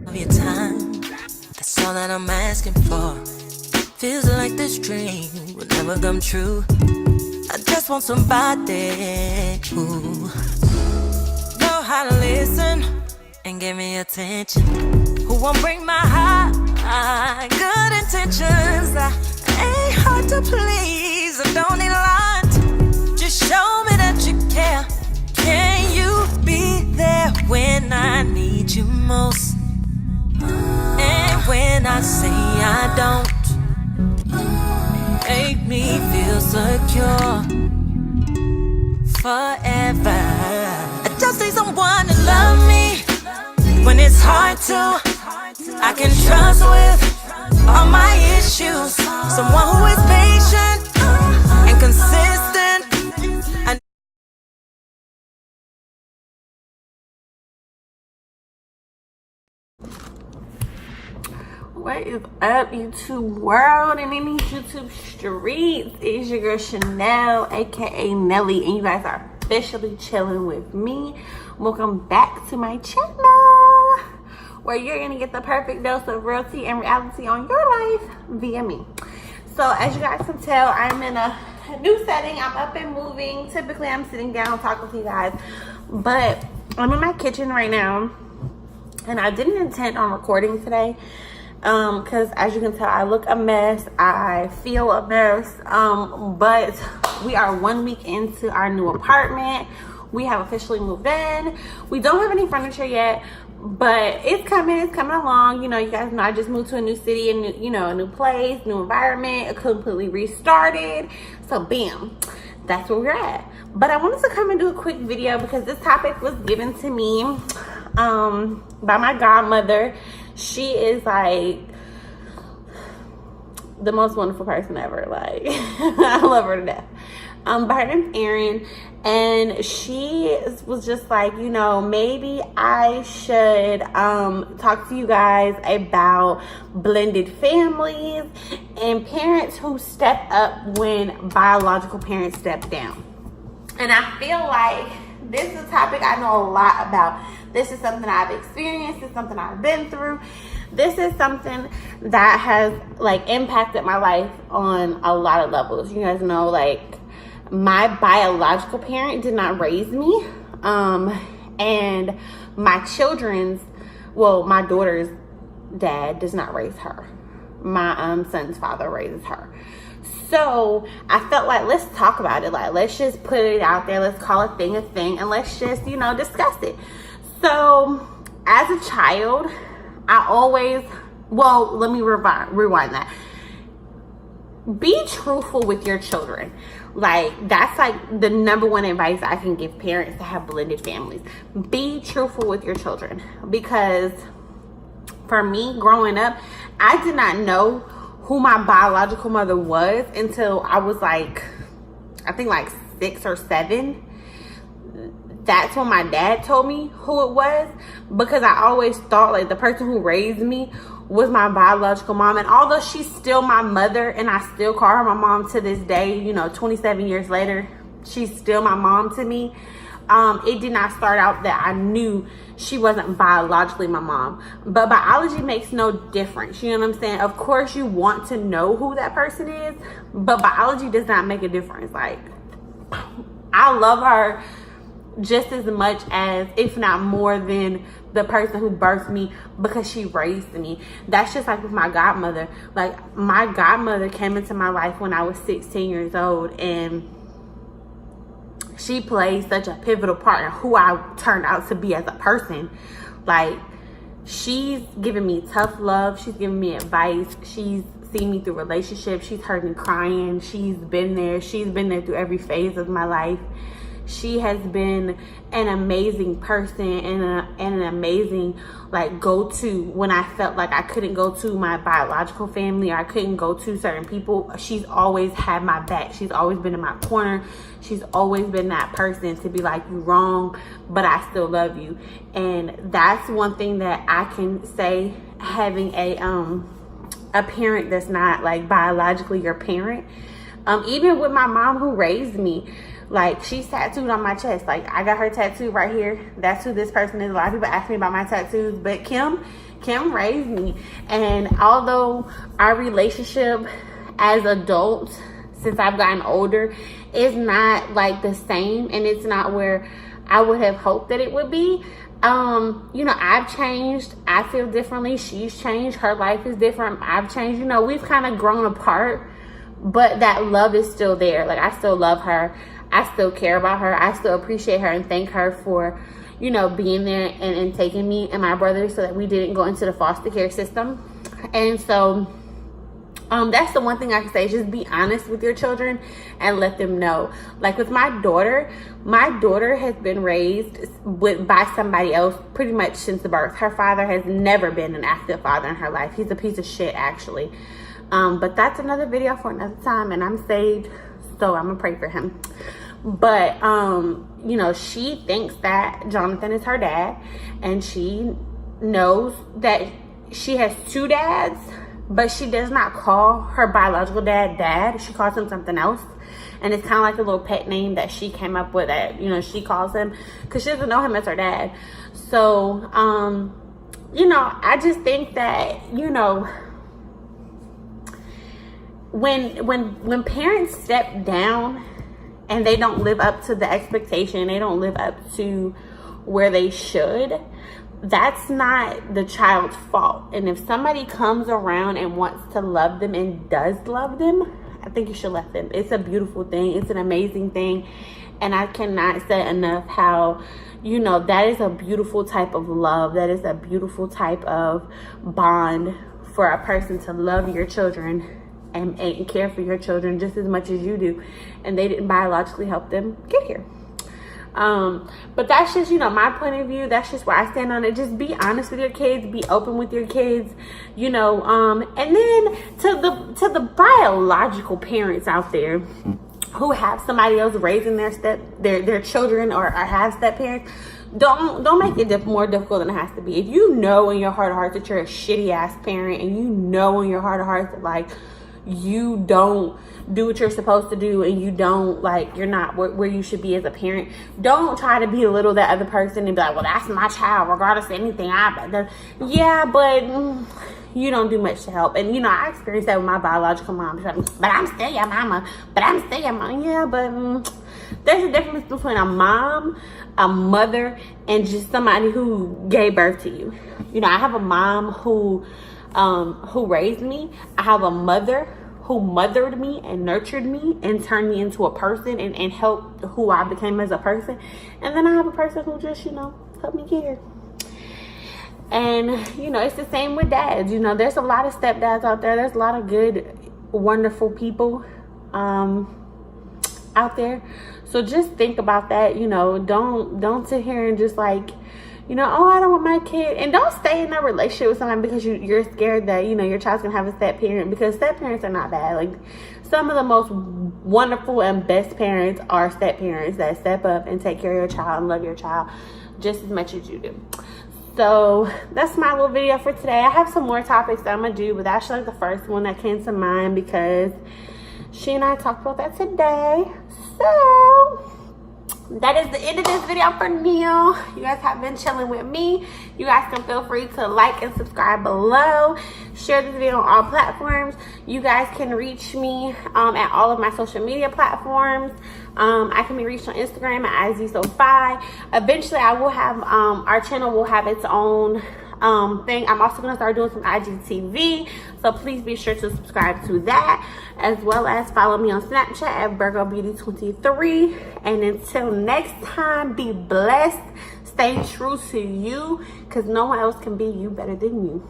Of your time, that's all that I'm asking for. Feels like this dream will never come true. I just want somebody who know how to listen and give me attention, who won't break my heart. Good intentions, I ain't hard to please. I don't need a lot. Just show me that you care. Can you be there when I need you most? And when I say I don't, make me feel secure forever. I just need someone to love me when it's hard to. I can trust with all my issues. Someone who is patient and consistent. What is up, YouTube world and in these YouTube streets? It's your girl Chanel, aka Nelly, and you guys are officially chilling with me. Welcome back to my channel, where you're gonna get the perfect dose of reality and reality on your life via me. So as you guys can tell, I'm in a new setting. I'm up and moving. Typically I'm sitting down talking to you guys, but I'm in my kitchen right now, and I didn't intend on recording today. Because as you can tell, I look a mess, I feel a mess, but we are 1 week into our new apartment. We have officially moved in. We don't have any furniture yet, but it's coming along. You know, you guys know I just moved to a new city and a new place, new environment, completely restarted. So bam, that's where we're at. But I wanted to come and do a quick video because this topic was given to me by my godmother. She is like the most wonderful person ever. Like, I love her to death. But her name's Erin, and she was just like, maybe I should talk to you guys about blended families and parents who step up when biological parents step down. And I feel like this is a topic I know a lot about. This is something I've experienced. It's something I've been through. This is something that has impacted my life on a lot of levels. You guys know, my biological parent did not raise me. And my my daughter's dad does not raise her. My son's father raises her. So I felt like, let's talk about it. Let's just put it out there. Let's call a thing, and let's just, discuss it. So as a child, I always, let me rewind that. Be truthful with your children. That's the number one advice I can give parents to have blended families. Be truthful with your children. Because for me, growing up, I did not know who my biological mother was until I was I think 6 or 7. That's when my dad told me who it was, because I always thought the person who raised me was my biological mom. And although she's still my mother and I still call her my mom to this day, 27 years later, she's still my mom to me. It did not start out that I knew she wasn't biologically my mom. But biology makes no difference. You know what I'm saying? Of course you want to know who that person is, but biology does not make a difference. I love her just as much as, if not more than, the person who birthed me, because she raised me. That's just with my godmother. My godmother came into my life when I was 16 years old, and she played such a pivotal part in who I turned out to be as a person. She's given me tough love. She's given me advice. She's seen me through relationships. She's heard me crying. She's been there. She's been there through every phase of my life. She has been an amazing person and an amazing go-to when I felt like I couldn't go to my biological family, or I couldn't go to certain people. She's always had my back. She's always been in my corner. She's always been that person to be you're wrong, but I still love you. And that's one thing that I can say, having a parent that's not biologically your parent. Even with my mom who raised me, Like, she's tattooed on my chest. Like, I got her tattooed right here. That's who this person is. A lot of people ask me about my tattoos, but Kim raised me. And although our relationship as adults, since I've gotten older, is not like the same, and it's not where I would have hoped that it would be. You know, I've changed. I feel differently. She's changed. Her life is different. I've changed. You know, we've kind of grown apart, but that love is still there. Like, I still love her. I still care about her. I still appreciate her and thank her for, you know, being there and taking me and my brother so that we didn't go into the foster care system. And so that's the one thing I can say, is just be honest with your children and let them know. Like with my daughter has been raised by somebody else pretty much since the birth. Her father has never been an active father in her life. He's a piece of shit, actually. But that's another video for another time, and I'm saved, so I'm gonna pray for him. But you know, she thinks that Jonathan is her dad, and she knows that she has two dads, but she does not call her biological dad. She calls him something else, and it's kind of like a little pet name that she came up with, that, you know, she calls him, because she doesn't know him as her dad. So you know, I just think that, you know, when parents step down and they don't live up to the expectation, they don't live up to where they should, that's not the child's fault. And if somebody comes around and wants to love them and does love them, I think you should let them. It's a beautiful thing. It's an amazing thing. And I cannot say enough how, you know, that is a beautiful type of love. That is a beautiful type of bond for a person to love your children and care for your children just as much as you do, and they didn't biologically help them get here. But that's just, you know, my point of view. That's just where I stand on it. Just be honest with your kids, be open with your kids, you know. And then to the biological parents out there who have somebody else raising their children, or have step parents, don't make it more difficult than it has to be. If you know in your heart of hearts that you're a shitty ass parent, and you know in your heart of hearts that, like, you don't do what you're supposed to do, and you don't, like, you're not where you should be as a parent, don't try to belittle that other person and be like, well, that's my child regardless of anything yeah, but you don't do much to help. And, you know, I experienced that with my biological mom. But I'm still your mama. Yeah, but there's a difference between a mom, a mother, and just somebody who gave birth to you. You know, I have a mom who raised me. I have a mother who mothered me and nurtured me and turned me into a person and helped who I became as a person. And then I have a person who just, you know, helped me get here. And, you know, it's the same with dads. You know, there's a lot of stepdads out there. There's a lot of good, wonderful people out there. So just think about that. You know, don't sit here and just, like, you know, oh, I don't want my kid. And don't stay in a relationship with someone because you're scared that, you know, your child's gonna have a step parent, because step parents are not bad. Like, some of the most wonderful and best parents are step parents that step up and take care of your child and love your child just as much as you do. So that's my little video for today. I have some more topics that I'm gonna do, but that's like the first one that came to mind because she and I talked about that today. So that is the end of this video for now. You guys have been chilling with me. You guys can feel free to like and subscribe below. Share this video on all platforms. You guys can reach me at all of my social media platforms. I can be reached on Instagram at IZSoFi. Eventually, I will have our channel will have its own thing. I'm also going to start doing some IGTV, so please be sure to subscribe to that, as well as follow me on Snapchat at VirgoBeauty23. And until next time, be blessed, stay true to you, because no one else can be you better than you.